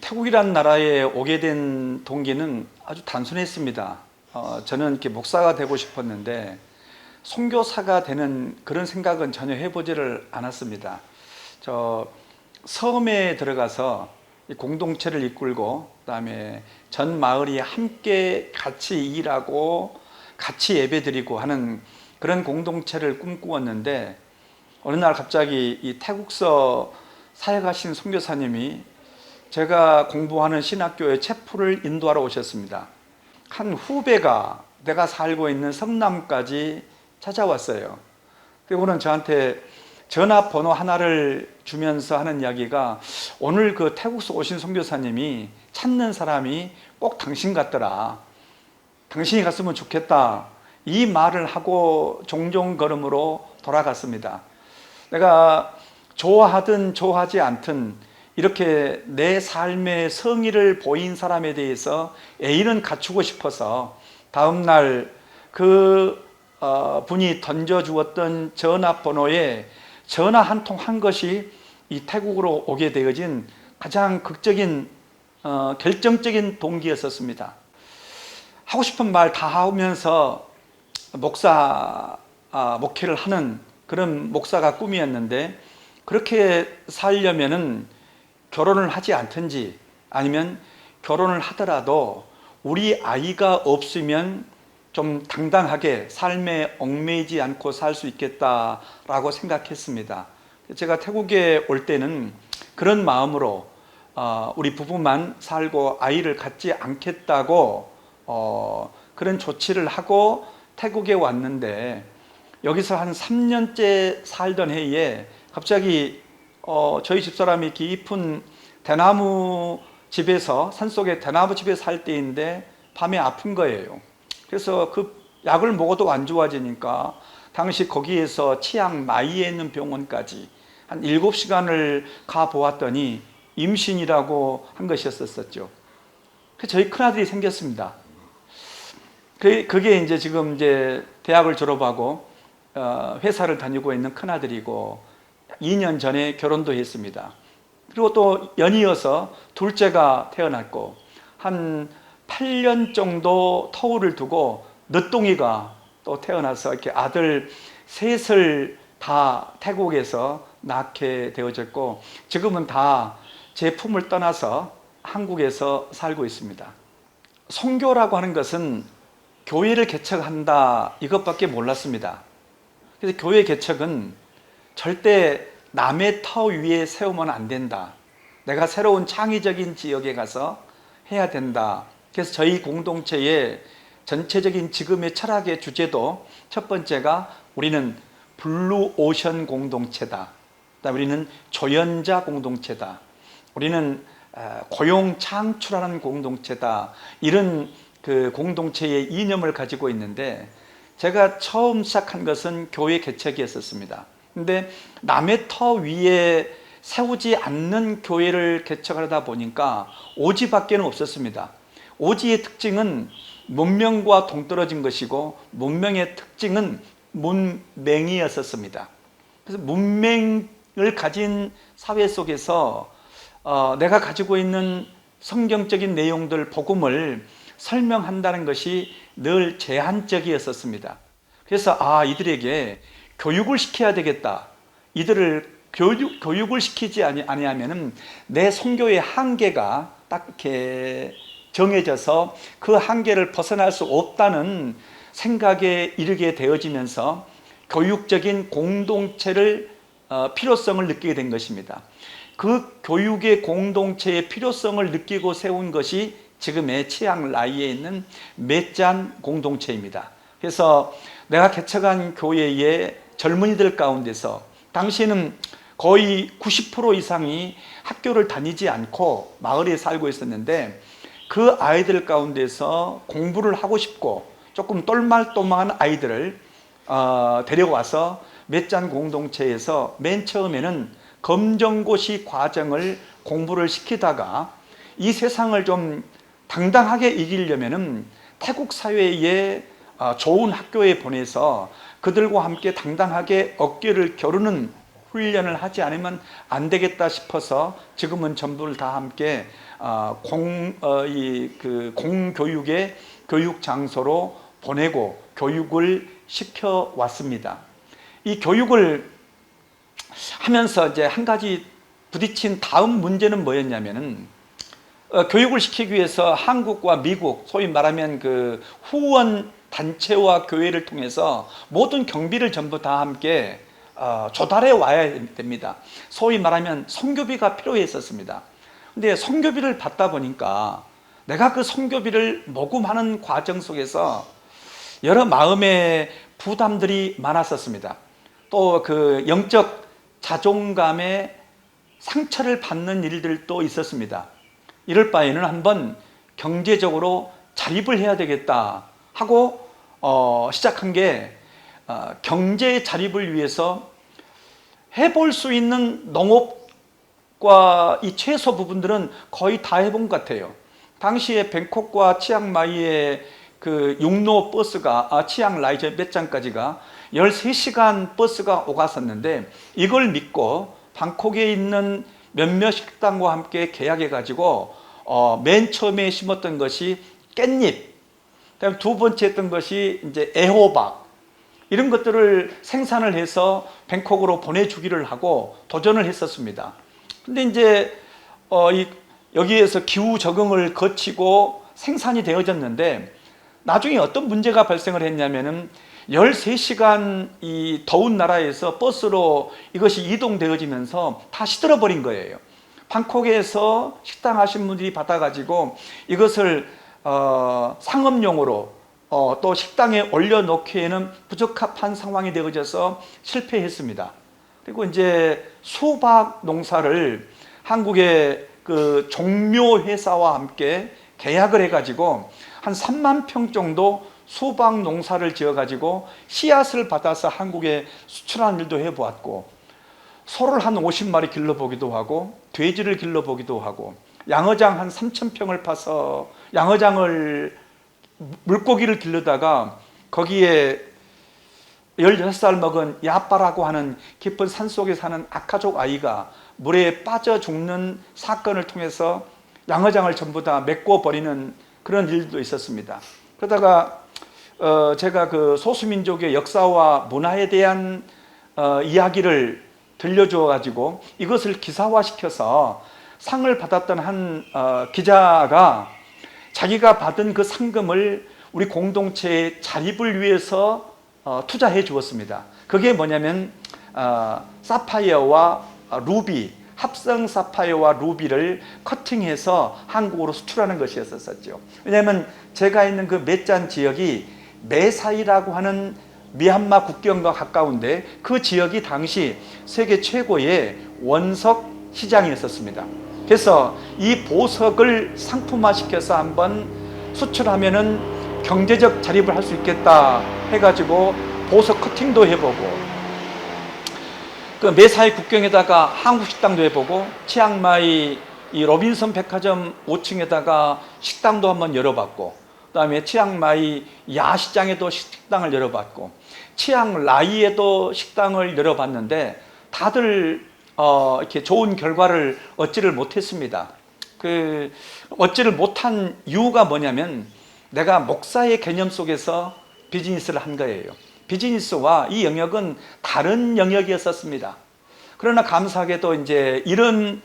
태국이란 나라에 오게 된 동기는 아주 단순했습니다. 저는 이렇게 목사가 되고 싶었는데 선교사가 되는 그런 생각은 전혀 해보지를 않았습니다. 저 섬에 들어가서 이 공동체를 이끌고 그다음에 전 마을이 함께 같이 일하고 같이 예배드리고 하는 그런 공동체를 꿈꾸었는데 어느 날 갑자기 이 태국서 사역하신 선교사님이 제가 공부하는 신학교에 체포를 인도하러 오셨습니다. 한 후배가 내가 살고 있는 성남까지 찾아왔어요. 그리고는 저한테 전화번호 하나를 주면서 하는 이야기가 오늘 그 태국서 오신 선교사님이 찾는 사람이 꼭 당신 같더라. 당신이 갔으면 좋겠다. 이 말을 하고 종종 걸음으로 돌아갔습니다. 내가 좋아하든 좋아하지 않든 이렇게 내 삶의 성의를 보인 사람에 대해서 애인은 갖추고 싶어서 다음날 그 분이 던져주었던 전화번호에 전화 한 통 한 것이 이 태국으로 오게 되어진 가장 극적인 결정적인 동기였었습니다. 하고 싶은 말 다 하면서 목회를 하는 그런 목사가 꿈이었는데 그렇게 살려면은 결혼을 하지 않든지 아니면 결혼을 하더라도 우리 아이가 없으면 좀 당당하게 삶에 얽매이지 않고 살 수 있겠다라고 생각했습니다. 제가 태국에 올 때는 그런 마음으로 우리 부부만 살고 아이를 갖지 않겠다고 그런 조치를 하고 태국에 왔는데 여기서 한 3년째 살던 해에 갑자기 저희 집사람이 깊은 대나무 집에서 산속에 대나무 집에 살 때인데 밤에 아픈 거예요. 그래서 그 약을 먹어도 안 좋아지니까 당시 거기에서 치약 마이에 있는 병원까지 한 7시간을 가 보았더니 임신이라고 한 것이었었죠. 그래서 저희 큰아들이 생겼습니다. 그게 이제 지금 이제 대학을 졸업하고 회사를 다니고 있는 큰아들이고 2년 전에 결혼도 했습니다. 그리고 또 연이어서 둘째가 태어났고 한 8년 정도 터울을 두고 늦둥이가 또 태어나서 이렇게 아들 셋을 다 태국에서 낳게 되어졌고 지금은 다 제 품을 떠나서 한국에서 살고 있습니다. 선교라고 하는 것은 교회를 개척한다 이것밖에 몰랐습니다. 그래서 교회 개척은 절대 남의 터 위에 세우면 안 된다. 내가 새로운 창의적인 지역에 가서 해야 된다. 그래서 저희 공동체의 전체적인 지금의 철학의 주제도 첫 번째가 우리는 블루 오션 공동체다. 우리는 조연자 공동체다. 우리는 고용 창출하는 공동체다. 이런 그 공동체의 이념을 가지고 있는데 제가 처음 시작한 것은 교회 개척이었었습니다. 근데 남의 터 위에 세우지 않는 교회를 개척하다 보니까 오지밖에는 없었습니다. 오지의 특징은 문명과 동떨어진 것이고 문명의 특징은 문맹이었었습니다. 그래서 문맹을 가진 사회 속에서 내가 가지고 있는 성경적인 내용들, 복음을 설명한다는 것이 늘 제한적이었었습니다. 그래서 이들에게 교육을 시켜야 되겠다. 이들을 교육을 시키지 아니하면은 내 선교의 한계가 딱 이렇게 정해져서 그 한계를 벗어날 수 없다는 생각에 이르게 되어지면서 교육적인 공동체를 필요성을 느끼게 된 것입니다. 그 교육의 공동체의 필요성을 느끼고 세운 것이 지금의 치앙라이에 있는 맷잔 공동체입니다. 그래서 내가 개척한 교회의 젊은이들 가운데서 당시에는 거의 90% 이상이 학교를 다니지 않고 마을에 살고 있었는데 그 아이들 가운데서 공부를 하고 싶고 조금 똘말똘말한 아이들을 데려와서 맷잔 공동체에서 맨 처음에는 검정고시 과정을 공부를 시키다가 이 세상을 좀 당당하게 이기려면은 태국 사회에 좋은 학교에 보내서 그들과 함께 당당하게 어깨를 겨루는 훈련을 하지 않으면 안 되겠다 싶어서 지금은 전부를 다 함께 공교육의 교육 장소로 보내고 교육을 시켜 왔습니다. 이 교육을 하면서 이제 한 가지 부딪힌 다음 문제는 뭐였냐면은 교육을 시키기 위해서 한국과 미국, 소위 말하면 그 후원 단체와 교회를 통해서 모든 경비를 전부 다 함께 조달해 와야 됩니다. 소위 말하면 선교비가 필요했었습니다. 근데 선교비를 받다 보니까 내가 그 선교비를 모금하는 과정 속에서 여러 마음의 부담들이 많았었습니다. 또 그 영적 자존감에 상처를 받는 일들도 있었습니다. 이럴 바에는 한번 경제적으로 자립을 해야 되겠다 하고 시작한 게 경제 자립을 위해서 해볼 수 있는 농업과 이 채소 부분들은 거의 다 해본 것 같아요. 당시에 뱅콕과 치앙마이의 그 육로 버스가 치앙라이 몇 장까지가 13시간 버스가 오갔었는데 이걸 믿고 방콕에 있는 몇몇 식당과 함께 계약해 가지고 맨 처음에 심었던 것이 깻잎, 그다음에 두 번째 했던 것이 이제 애호박, 이런 것들을 생산을 해서 뱅콕으로 보내주기를 하고 도전을 했었습니다. 근데 이제 여기에서 기후 적응을 거치고 생산이 되어졌는데 나중에 어떤 문제가 발생을 했냐면은 13시간 이 더운 나라에서 버스로 이것이 이동되어지면서 다 시들어 버린 거예요. 방콕에서 식당 하신 분들이 받아가지고 이것을 상업용으로 또 식당에 올려놓기에는 부적합한 상황이 되어져서 실패했습니다. 그리고 이제 수박 농사를 한국의 그 종묘 회사와 함께 계약을 해가지고 한 3만 평 정도 수박 농사를 지어가지고 씨앗을 받아서 한국에 수출하는 일도 해보았고, 소를 한 50마리 길러보기도 하고 돼지를 길러보기도 하고 양어장 한 3,000평을 파서 양어장을 물고기를 기르다가 거기에 16살 먹은 야빠라고 하는 깊은 산속에 사는 아카족 아이가 물에 빠져 죽는 사건을 통해서 양어장을 전부 다 메꿔버리는 그런 일도 있었습니다. 그러다가 제가 그 소수민족의 역사와 문화에 대한 이야기를 들려주어 가지고 이것을 기사화시켜서 상을 받았던 한 기자가 자기가 받은 그 상금을 우리 공동체의 자립을 위해서 투자해 주었습니다. 그게 뭐냐면 사파이어와 루비, 합성 사파이어와 루비를 커팅해서 한국으로 수출하는 것이었었죠. 왜냐하면 제가 있는 그 맷잔 지역이 매사이라고 하는 미얀마 국경과 가까운데 그 지역이 당시 세계 최고의 원석 시장이었습니다. 그래서 이 보석을 상품화시켜서 한번 수출하면은 경제적 자립을 할 수 있겠다 해가지고 보석 커팅도 해보고, 그 매사이 국경에다가 한국 식당도 해보고, 치앙마이 이 로빈슨 백화점 5층에다가 식당도 한번 열어봤고, 그 다음에 치앙마이 야시장에도 식당을 열어봤고, 치앙라이에도 식당을 열어봤는데 다들 이렇게 좋은 결과를 얻지를 못했습니다. 얻지를 못한 이유가 뭐냐면 내가 목사의 개념 속에서 비즈니스를 한 거예요. 비즈니스와 이 영역은 다른 영역이었었습니다. 그러나 감사하게도 이제 이런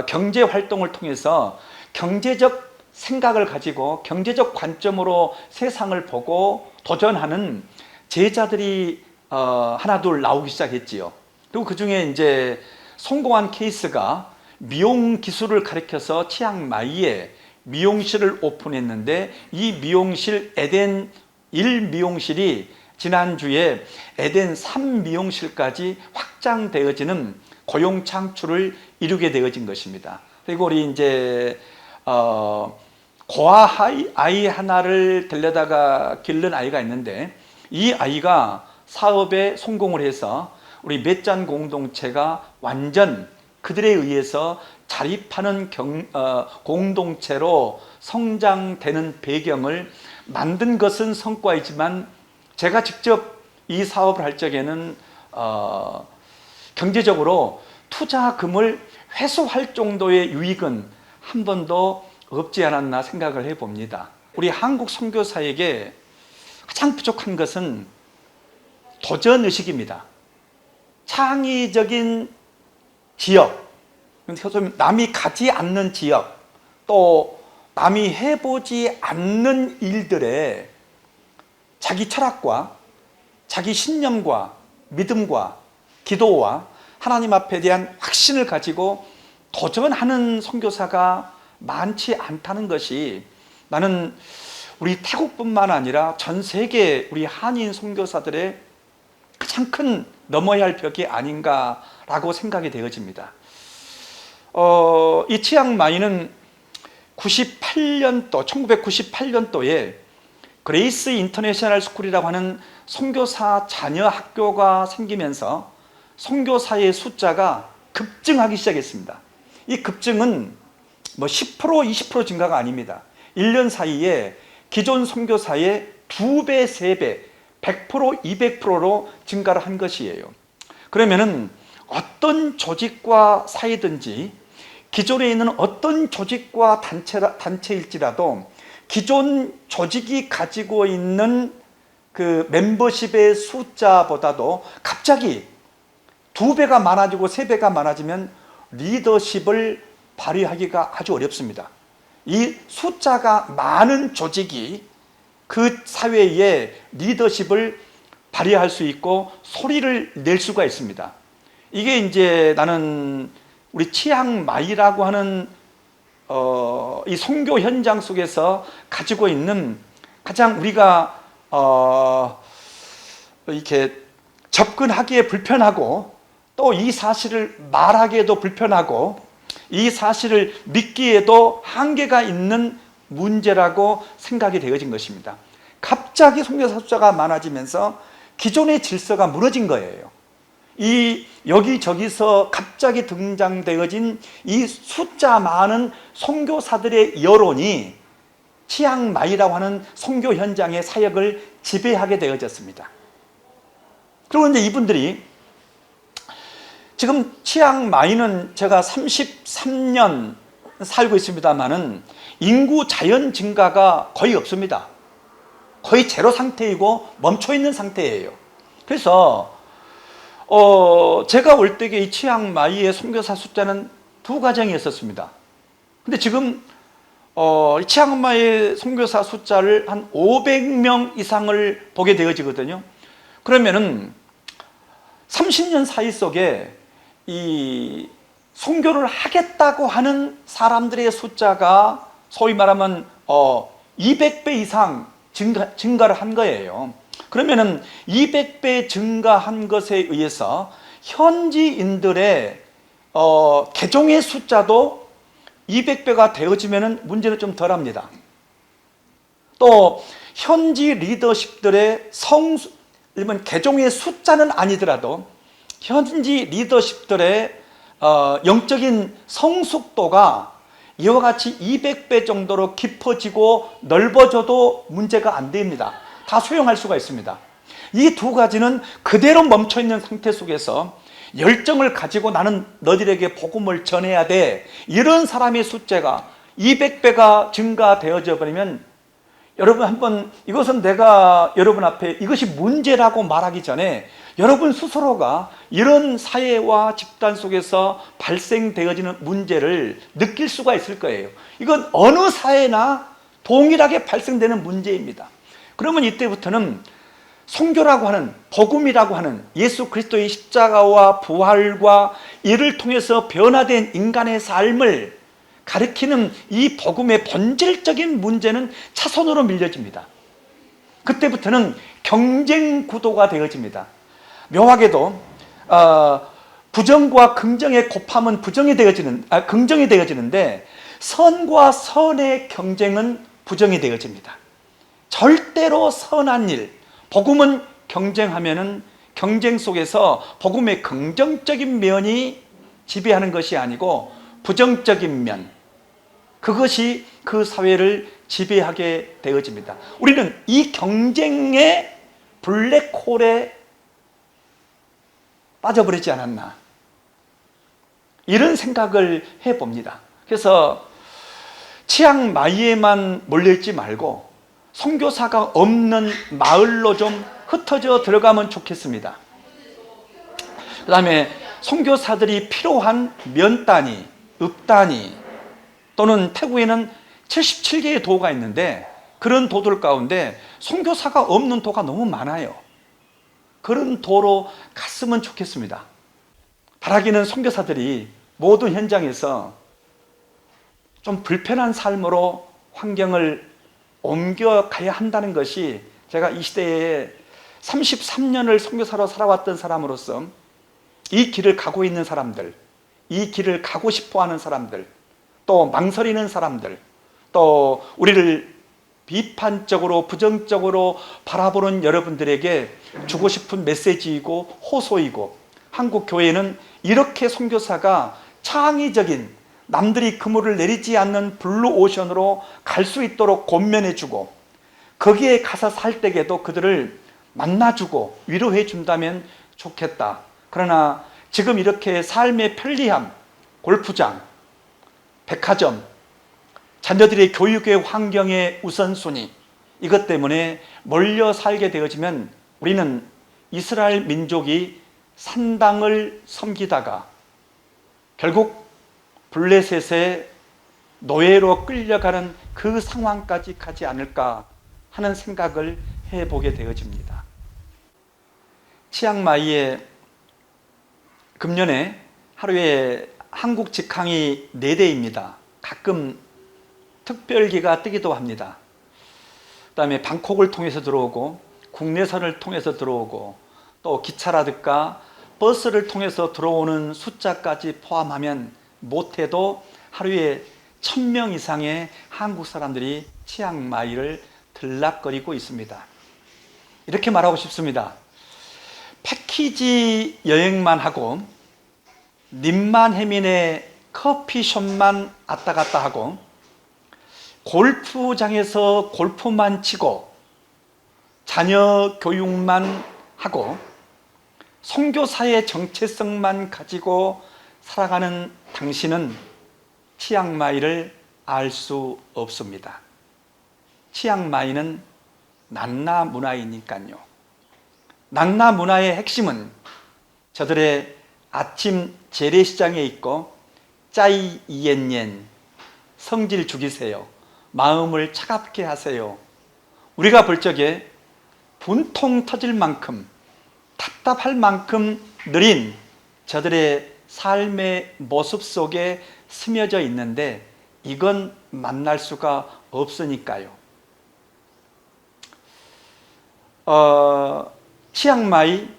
경제 활동을 통해서 경제적 생각을 가지고 경제적 관점으로 세상을 보고 도전하는 제자들이 하나둘 나오기 시작했지요. 그리고 그 중에 이제 성공한 케이스가 미용 기술을 가르쳐서 치앙마이에 미용실을 오픈했는데, 이 미용실 에덴 1 미용실이 지난주에 에덴 3 미용실까지 확장되어지는 고용 창출을 이루게 되어진 것입니다. 그리고 우리 이제 고아 아이 하나를 데려다가 기른 아이가 있는데, 이 아이가 사업에 성공을 해서 우리 맷잔 공동체가 완전 그들에 의해서 자립하는 공동체로 성장되는 배경을 만든 것은 성과이지만, 제가 직접 이 사업을 할 적에는 경제적으로 투자금을 회수할 정도의 유익은 한 번도 없지 않았나 생각을 해봅니다. 우리 한국 선교사에게 가장 부족한 것은 도전의식입니다. 창의적인 지역, 남이 가지 않는 지역, 또 남이 해보지 않는 일들에 자기 철학과 자기 신념과 믿음과 기도와 하나님 앞에 대한 확신을 가지고 도전하는 선교사가 많지 않다는 것이 나는 우리 태국뿐만 아니라 전 세계 우리 한인 선교사들의 가장 큰 넘어야 할 벽이 아닌가라고 생각이 되어집니다. 이 치앙마이는 1998년도에 그레이스 인터내셔널 스쿨이라고 하는 선교사 자녀 학교가 생기면서 선교사의 숫자가 급증하기 시작했습니다. 이 급증은 뭐 10%, 20% 증가가 아닙니다. 1년 사이에 기존 선교사의 2배, 3배, 100%, 200%로 증가를 한 것이에요. 그러면은 어떤 조직과 사이든지 기존에 있는 어떤 조직과 단체일지라도 기존 조직이 가지고 있는 그 멤버십의 숫자보다도 갑자기 2배가 많아지고 3배가 많아지면 리더십을 발휘하기가 아주 어렵습니다. 이 숫자가 많은 조직이 그 사회에 리더십을 발휘할 수 있고 소리를 낼 수가 있습니다. 이게 이제 나는 우리 치앙마이라고 하는 이 선교 현장 속에서 가지고 있는 가장 우리가 이렇게 접근하기에 불편하고 또 이 사실을 말하기에도 불편하고 이 사실을 믿기에도 한계가 있는 문제라고 생각이 되어진 것입니다. 갑자기 선교사 숫자가 많아지면서 기존의 질서가 무너진 거예요. 이 여기저기서 갑자기 등장되어진 이 숫자 많은 선교사들의 여론이 치앙마이라고 하는 선교 현장의 사역을 지배하게 되어졌습니다. 그리고 이제 이분들이 지금 치앙마이는 제가 33년 살고 있습니다만은 인구 자연 증가가 거의 없습니다. 거의 제로 상태이고 멈춰 있는 상태예요. 그래서 제가 올 때에 이 치앙마이의 선교사 숫자는 2가정이었습니다. 근데 지금 치앙마이 선교사 숫자를 한 500명 이상을 보게 되어지거든요. 그러면은 30년 사이 속에 이 선교를 하겠다고 하는 사람들의 숫자가 소위 말하면 200배 이상 증가를 한 거예요. 그러면은 200배 증가한 것에 의해서 현지인들의 개종의 숫자도 200배가 되어지면 문제는 좀 덜합니다. 또 현지 리더십들의 일본 개종의 숫자는 아니더라도 현지 리더십들의 영적인 성숙도가 이와 같이 200배 정도로 깊어지고 넓어져도 문제가 안 됩니다. 다 수용할 수가 있습니다. 이 2가지는 그대로 멈춰있는 상태 속에서 열정을 가지고 나는 너희들에게 복음을 전해야 돼, 이런 사람의 숫자가 200배가 증가되어져 버리면 여러분 한번 이것은 내가 여러분 앞에 이것이 문제라고 말하기 전에 여러분 스스로가 이런 사회와 집단 속에서 발생되어지는 문제를 느낄 수가 있을 거예요. 이건 어느 사회나 동일하게 발생되는 문제입니다. 그러면 이때부터는 선교라고 하는, 복음이라고 하는 예수 그리스도의 십자가와 부활과 이를 통해서 변화된 인간의 삶을 가리키는 이 복음의 본질적인 문제는 차선으로 밀려집니다. 그때부터는 경쟁 구도가 되어집니다. 묘하게도 부정과 긍정의 곱함은 긍정이 되어지는데 선과 선의 경쟁은 부정이 되어집니다. 절대로 선한 일, 복음은 경쟁하면은 경쟁 속에서 복음의 긍정적인 면이 지배하는 것이 아니고 부정적인 면, 그것이 그 사회를 지배하게 되어집니다. 우리는 이 경쟁의 블랙홀에 빠져버리지 않았나. 이런 생각을 해봅니다. 그래서 치앙마이에만 몰려있지 말고 선교사가 없는 마을로 좀 흩어져 들어가면 좋겠습니다. 그 다음에 선교사들이 필요한 면 단위, 읍 단위, 또는 태국에는 77개의 도가 있는데 그런 도들 가운데 선교사가 없는 도가 너무 많아요. 그런 도로 갔으면 좋겠습니다. 바라기는 선교사들이 모든 현장에서 좀 불편한 삶으로 환경을 옮겨가야 한다는 것이, 제가 이 시대에 33년을 선교사로 살아왔던 사람으로서 이 길을 가고 있는 사람들, 이 길을 가고 싶어하는 사람들, 또 망설이는 사람들, 또 우리를 비판적으로 부정적으로 바라보는 여러분들에게 주고 싶은 메시지이고 호소이고, 한국 교회는 이렇게 선교사가 창의적인, 남들이 그물을 내리지 않는 블루오션으로 갈 수 있도록 권면해주고, 거기에 가서 살 때에도 그들을 만나주고 위로해 준다면 좋겠다. 그러나 지금 이렇게 삶의 편리함, 골프장, 백화점, 자녀들의 교육의 환경의 우선순위, 이것 때문에 몰려 살게 되어지면 우리는 이스라엘 민족이 산당을 섬기다가 결국 블레셋의 노예로 끌려가는 그 상황까지 가지 않을까 하는 생각을 해보게 되어집니다. 치앙마이에 금년에 하루에 한국 직항이 4대입니다. 가끔 특별기가 뜨기도 합니다. 그 다음에 방콕을 통해서 들어오고, 국내선을 통해서 들어오고, 또 기차라든가 버스를 통해서 들어오는 숫자까지 포함하면 못해도 하루에 1000명 이상의 한국 사람들이 치앙마이를 들락거리고 있습니다. 이렇게 말하고 싶습니다. 패키지 여행만 하고 님만해민의 커피숍만 왔다 갔다 하고 골프장에서 골프만 치고 자녀 교육만 하고 선교사의 정체성만 가지고 살아가는 당신은 치앙마이를 알 수 없습니다. 치앙마이는 난나 문화이니까요. 난나 문화의 핵심은 저들의 아침 재래시장에 있고 짜이옌옌, 성질 죽이세요, 마음을 차갑게 하세요, 우리가 볼 적에 분통 터질 만큼 답답할 만큼 느린 저들의 삶의 모습 속에 스며져 있는데 이건 만날 수가 없으니까요. 치앙마이,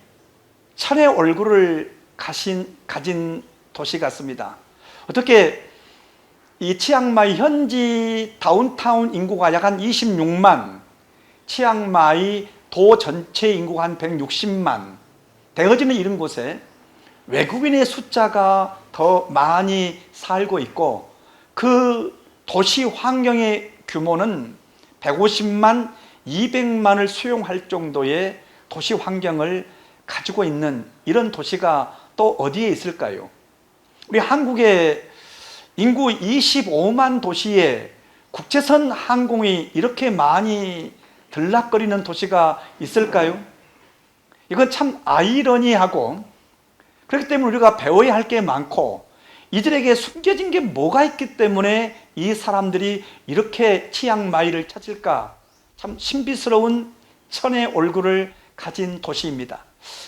천의 얼굴을 가진 도시 같습니다. 어떻게 이 치앙마이 현지 다운타운 인구가 약 한 26만, 치앙마이 도 전체 인구가 한 160만 되어지는 이런 곳에 외국인의 숫자가 더 많이 살고 있고, 그 도시 환경의 규모는 150만, 200만을 수용할 정도의 도시 환경을 가지고 있는 이런 도시가 또 어디에 있을까요? 우리 한국의 인구 25만 도시에 국제선 항공이 이렇게 많이 들락거리는 도시가 있을까요? 이건 참 아이러니하고, 그렇기 때문에 우리가 배워야 할 게 많고, 이들에게 숨겨진 게 뭐가 있기 때문에 이 사람들이 이렇게 치앙마이를 찾을까, 참 신비스러운 천의 얼굴을 가진 도시입니다.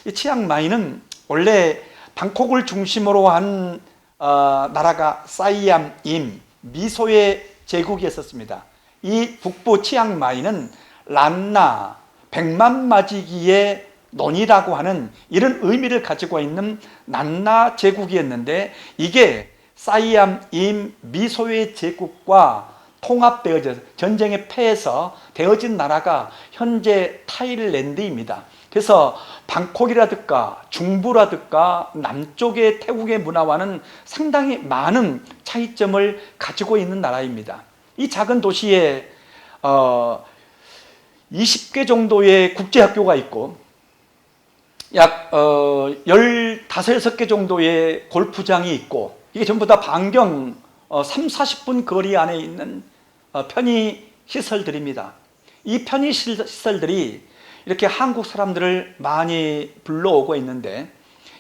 이 치앙마이는 원래 방콕을 중심으로 한 나라가 사이암임, 미소의 제국이었습니다. 이 북부 치앙마이는 란나, 백만마지기의 논이라고 하는 이런 의미를 가지고 있는 난나 제국이었는데, 이게 사이암임 미소의 제국과 통합되어져 전쟁에 패해서 되어진 나라가 현재 타일랜드입니다. 그래서 방콕이라든가 중부라든가 남쪽의 태국의 문화와는 상당히 많은 차이점을 가지고 있는 나라입니다. 이 작은 도시에 20개 정도의 국제학교가 있고, 약 15, 16개 정도의 골프장이 있고, 이게 전부 다 반경 3, 40분 거리 안에 있는 편의시설들입니다. 이 편의시설들이 이렇게 한국 사람들을 많이 불러오고 있는데,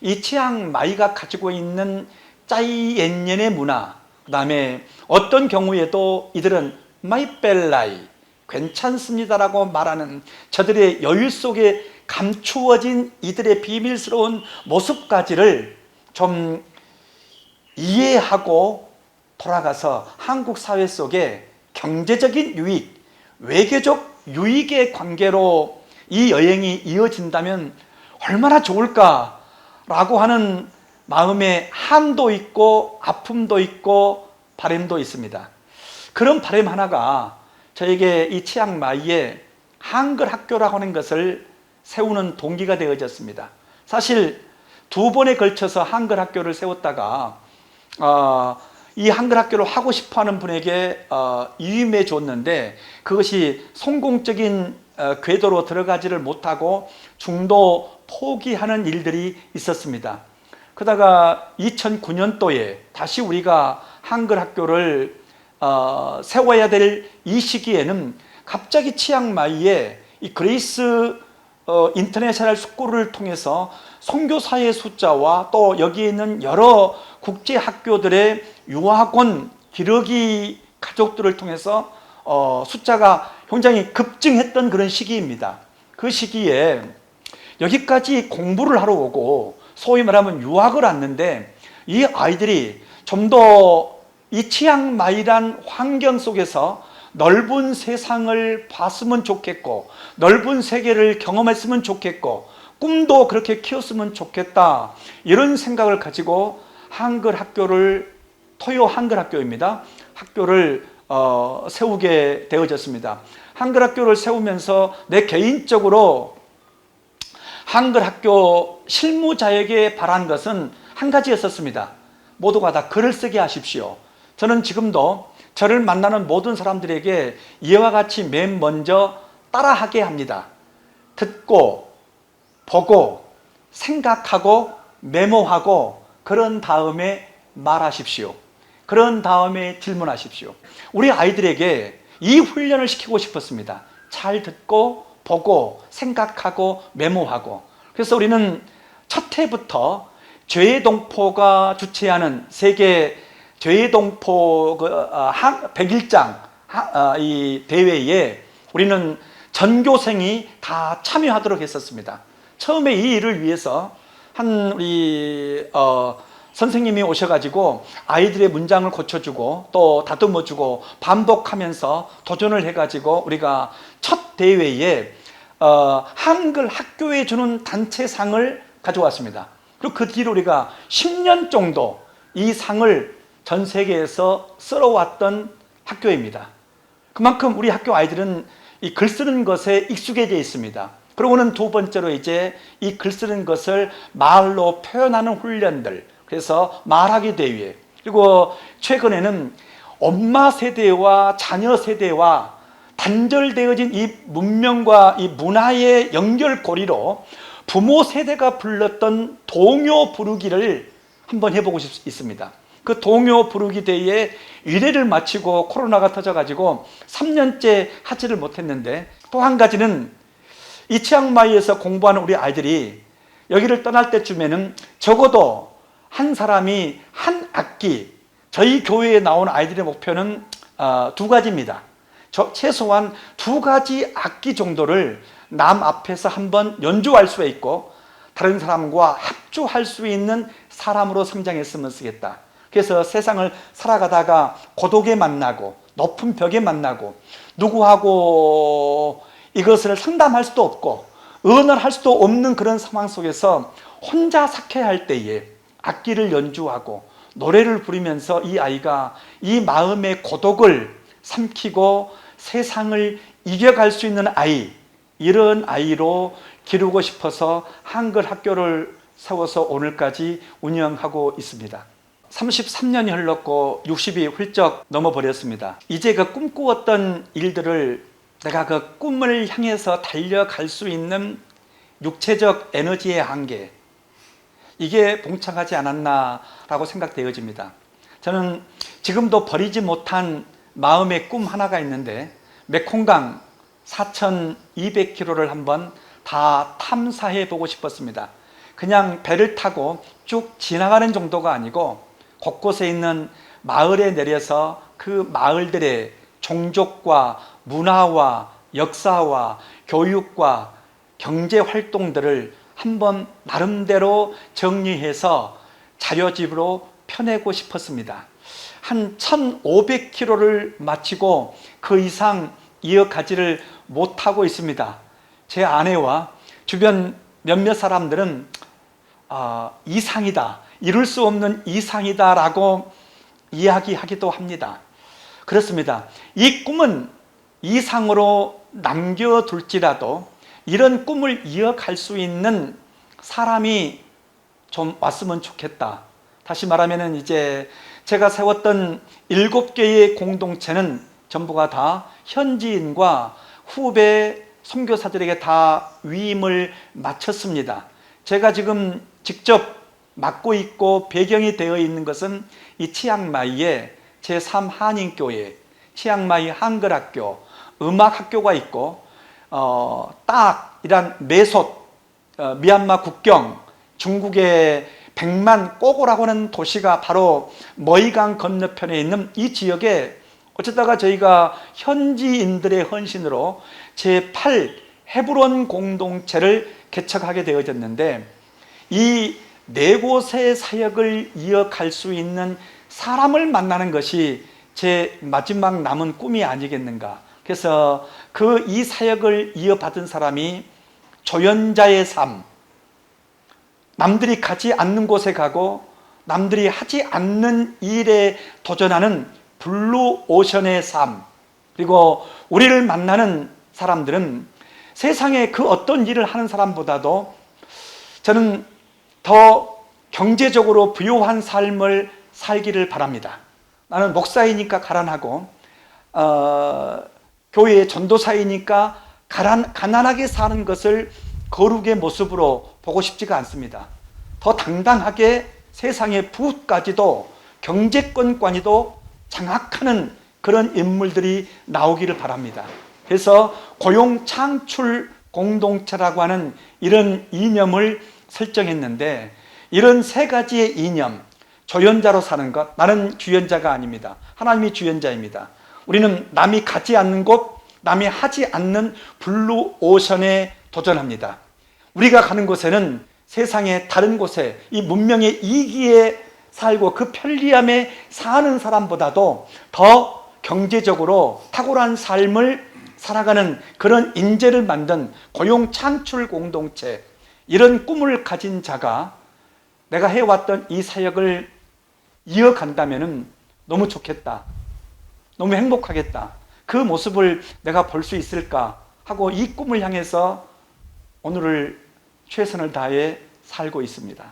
이 치앙마이가 가지고 있는 짜이엔년의 문화, 그 다음에 어떤 경우에도 이들은 마이벨라이, 괜찮습니다라고 말하는 저들의 여유 속에 감추어진 이들의 비밀스러운 모습까지를 좀 이해하고 돌아가서 한국 사회 속에 경제적인 유익, 외교적 유익의 관계로 이 여행이 이어진다면 얼마나 좋을까라고 하는 마음에 한도 있고 아픔도 있고 바람도 있습니다. 그런 바람 하나가 저에게 이 치앙마이에 한글 학교라고 하는 것을 세우는 동기가 되어졌습니다. 사실 2번에 걸쳐서 한글 학교를 세웠다가 이 한글 학교를 하고 싶어하는 분에게 위임해 줬는데, 그것이 성공적인 궤도로 들어가지를 못하고 중도 포기하는 일들이 있었습니다. 그러다가 2009년도에 다시 우리가 한글 학교를 세워야 될 이 시기에는 갑자기 치앙마이에 이 그레이스 인터내셔널 스쿨을 통해서 선교사의 숫자와 또 여기에 있는 여러 국제 학교들의 유학원 기러기 가족들을 통해서 숫자가 굉장히 급증했던 그런 시기입니다. 그 시기에 여기까지 공부를 하러 오고 소위 말하면 유학을 왔는데, 이 아이들이 좀 더 이 치앙마이란 환경 속에서 넓은 세상을 봤으면 좋겠고, 넓은 세계를 경험했으면 좋겠고, 꿈도 그렇게 키웠으면 좋겠다, 이런 생각을 가지고 한글 학교를, 토요 한글 학교입니다, 학교를 세우게 되어졌습니다. 한글 학교를 세우면서 내 개인적으로 한글 학교 실무자에게 바란 것은 한 가지였었습니다. 모두가 다 글을 쓰게 하십시오. 저는 지금도 저를 만나는 모든 사람들에게 이와 같이 맨 먼저 따라하게 합니다. 듣고, 보고, 생각하고, 메모하고, 그런 다음에 말하십시오. 그런 다음에 질문하십시오. 우리 아이들에게 이 훈련을 시키고 싶었습니다. 잘 듣고, 보고, 생각하고, 메모하고. 그래서 우리는 첫 해부터 죄동포가 주최하는 세계 죄동포 101장 이 대회에 우리는 전교생이 다 참여하도록 했었습니다. 처음에 이 일을 위해서 우리 선생님이 오셔가지고 아이들의 문장을 고쳐주고 또 다듬어주고 반복하면서 도전을 해가지고 우리가 첫 대회에 한글 학교에 주는 단체상을 가져왔습니다. 그리고 그 뒤로 우리가 10년 정도 이 상을 전 세계에서 쓸어왔던 학교입니다. 그만큼 우리 학교 아이들은 이 글 쓰는 것에 익숙해져 있습니다. 그러고는 두 번째로 이제 이 글 쓰는 것을 말로 표현하는 훈련들, 그래서 말하기 대회, 그리고 최근에는 엄마 세대와 자녀 세대와 단절되어진 이 문명과 이 문화의 연결고리로 부모 세대가 불렀던 동요 부르기를 한번 해보고 있습니다. 그 동요 부르기 대회에 1회를 마치고 코로나가 터져가지고 3년째 하지를 못했는데, 또 한 가지는 이 치앙마이에서 공부하는 우리 아이들이 여기를 떠날 때쯤에는 적어도 한 사람이 한 악기, 저희 교회에 나온 아이들의 목표는 2가지입니다. 최소한 2가지 악기 정도를 남 앞에서 한번 연주할 수 있고 다른 사람과 합주할 수 있는 사람으로 성장했으면 쓰겠다. 그래서 세상을 살아가다가 고독에 만나고 높은 벽에 만나고 누구하고 이것을 상담할 수도 없고 의논할 수도 없는 그런 상황 속에서 혼자 삭혀할 때에 악기를 연주하고 노래를 부르면서 이 아이가 이 마음의 고독을 삼키고 세상을 이겨갈 수 있는 아이, 이런 아이로 기르고 싶어서 한글 학교를 세워서 오늘까지 운영하고 있습니다. 33년이 흘렀고 60이 훌쩍 넘어버렸습니다. 이제 그 꿈꾸었던 일들을 내가 그 꿈을 향해서 달려갈 수 있는 육체적 에너지의 한계, 이게 봉착하지 않았나라고 생각되어집니다. 저는 지금도 버리지 못한 마음의 꿈 하나가 있는데, 메콩강 4,200km를 한번 다 탐사해 보고 싶었습니다. 그냥 배를 타고 쭉 지나가는 정도가 아니고 곳곳에 있는 마을에 내려서 그 마을들의 종족과 문화와 역사와 교육과 경제 활동들을 한번 나름대로 정리해서 자료집으로 펴내고 싶었습니다. 한 1,500km를 마치고 그 이상 이어가지를 못하고 있습니다. 제 아내와 주변 몇몇 사람들은 이상이다, 이룰 수 없는 이상이다 라고 이야기하기도 합니다. 그렇습니다. 이 꿈은 이상으로 남겨둘지라도 이런 꿈을 이어갈 수 있는 사람이 좀 왔으면 좋겠다. 다시 말하면 이제 제가 세웠던 7개의 공동체는 전부가 다 현지인과 후배 선교사들에게 다 위임을 마쳤습니다. 제가 지금 직접 맡고 있고 배경이 되어 있는 것은 이 치앙마이에 제3한인교회, 치앙마이 한글학교, 음악학교가 있고 딱이란 메솥, 미얀마 국경, 중국의 백만 꼬고라고 하는 도시가 바로 머이강 건너편에 있는 이 지역에 어쩌다가 저희가 현지인들의 헌신으로 제8 헤브론 공동체를 개척하게 되어졌는데, 이 네 곳의 사역을 이어갈 수 있는 사람을 만나는 것이 제 마지막 남은 꿈이 아니겠는가. 그래서 이 사역을 이어받은 사람이 조연자의 삶, 남들이 가지 않는 곳에 가고 남들이 하지 않는 일에 도전하는 블루 오션의 삶, 그리고 우리를 만나는 사람들은 세상에 그 어떤 일을 하는 사람보다도 저는 더 경제적으로 부유한 삶을 살기를 바랍니다. 나는 목사이니까 가난하고 교회의 전도사이니까 가난하게 사는 것을 거룩의 모습으로 보고 싶지가 않습니다. 더 당당하게 세상의 부까지도 경제권까지도 장악하는 그런 인물들이 나오기를 바랍니다. 그래서 고용 창출 공동체라고 하는 이런 이념을 설정했는데, 이런 세 가지의 이념, 조연자로 사는 것, 나는 주연자가 아닙니다. 하나님이 주연자입니다. 우리는 남이 가지 않는 곳, 남이 하지 않는 블루 오션에 도전합니다. 우리가 가는 곳에는 세상의 다른 곳에 이 문명의 이기에 살고 그 편리함에 사는 사람보다도 더 경제적으로 탁월한 삶을 살아가는 그런 인재를 만든 고용 창출 공동체, 이런 꿈을 가진 자가 내가 해왔던 이 사역을 이어간다면 너무 좋겠다, 너무 행복하겠다, 그 모습을 내가 볼 수 있을까 하고 이 꿈을 향해서 오늘을 최선을 다해 살고 있습니다.